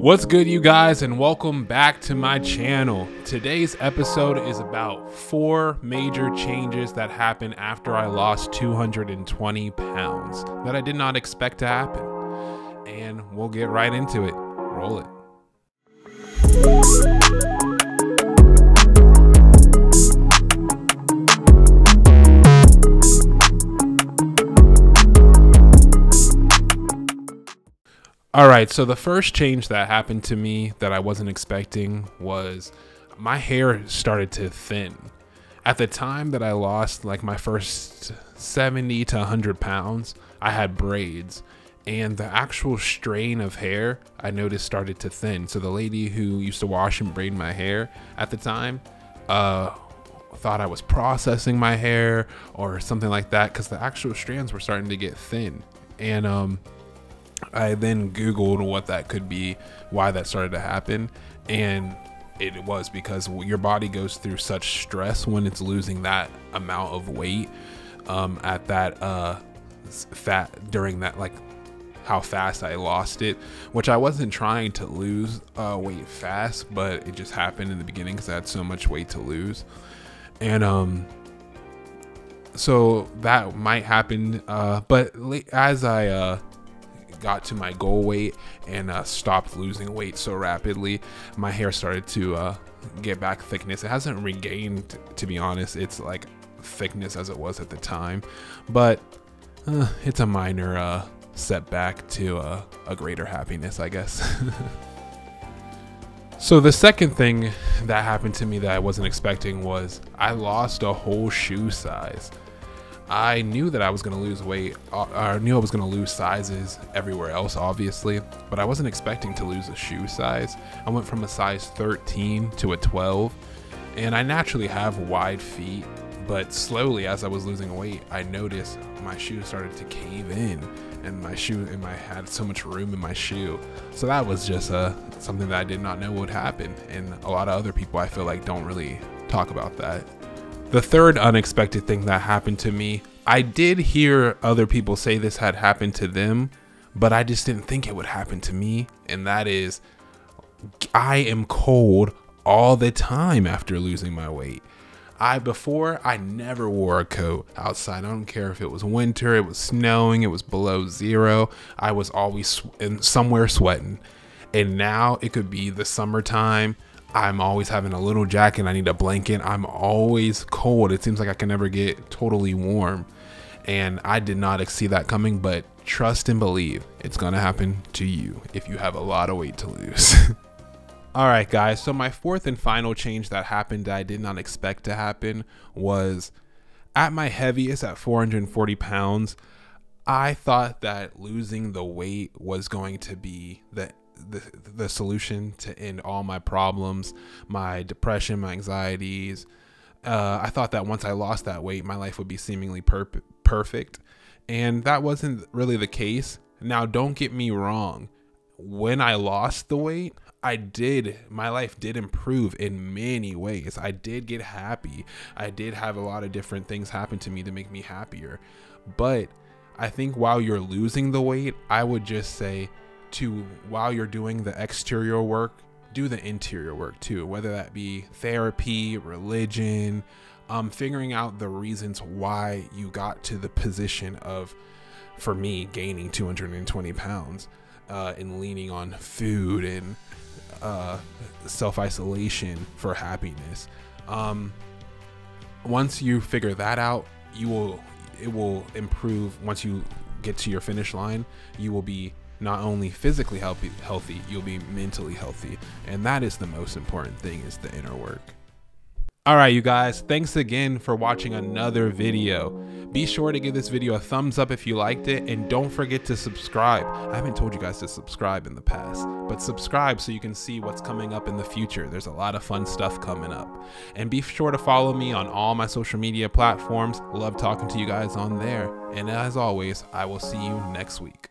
What's good, you guys, and welcome back to my channel. Today's episode is about 4 major changes that happened after I lost 220 pounds that I did not expect to happen. And we'll get right into it. Roll it. All right, so the first change that happened to me that I wasn't expecting was my hair started to thin. At the time that I lost like my first 70 to 100 pounds, I had braids, and the actual strain of hair I noticed started to thin. So the lady who used to wash and braid my hair at the time thought I was processing my hair or something like that, because the actual strands were starting to get thin. And I then Googled what that could be, why that started to happen, and it was because your body goes through such stress when it's losing that amount of weight at that fat during that, like how fast I lost it, which I wasn't trying to lose weight fast, but it just happened in the beginning because I had so much weight to lose. And so that might happen, but as I got to my goal weight and stopped losing weight so rapidly, my hair started to get back thickness. It hasn't regained, to be honest. It's like thickness as it was at the time, but it's a minor setback to a greater happiness, I guess. So the second thing that happened to me that I wasn't expecting was I lost a whole shoe size. I knew that I was going to lose weight. I knew I was going to lose sizes everywhere else, obviously, but I wasn't expecting to lose a shoe size. I went from a size 13 to a 12, and I naturally have wide feet, but slowly as I was losing weight, I noticed my shoes started to cave in, and I had so much room in my shoe. So that was just something that I did not know would happen, and a lot of other people, I feel like, don't really talk about that. The third unexpected thing that happened to me, I did hear other people say this had happened to them, but I just didn't think it would happen to me. And that is, I am cold all the time after losing my weight. Before, I never wore a coat outside. I don't care if it was winter, it was snowing, it was below zero. I was always somewhere sweating. And now it could be the summertime. I'm always having a little jacket. I need a blanket. I'm always cold. It seems like I can never get totally warm. And I did not see that coming, but trust and believe it's going to happen to you if you have a lot of weight to lose. All right, guys. So my fourth and final change that happened that I did not expect to happen was at my heaviest at 440 pounds. I thought that losing the weight was going to be the solution to end all my problems, my depression, my anxieties. I thought that once I lost that weight, my life would be seemingly perfect. And that wasn't really the case. Now, don't get me wrong. When I lost the weight, my life did improve in many ways. I did get happy. I did have a lot of different things happen to me to make me happier. But I think while you're losing the weight, I would just say, while you're doing the exterior work, do the interior work too, whether that be therapy, religion, figuring out the reasons why you got to the position of, for me, gaining 220 pounds and leaning on food and self-isolation for happiness. Once you figure that out, it will improve. Once you get to your finish line, you will be not only physically healthy, you'll be mentally healthy. And that is the most important thing, is the inner work. All right, you guys, thanks again for watching another video. Be sure to give this video a thumbs up if you liked it, and don't forget to subscribe. I haven't told you guys to subscribe in the past, but subscribe so you can see what's coming up in the future. There's a lot of fun stuff coming up. And be sure to follow me on all my social media platforms. Love talking to you guys on there. And as always, I will see you next week.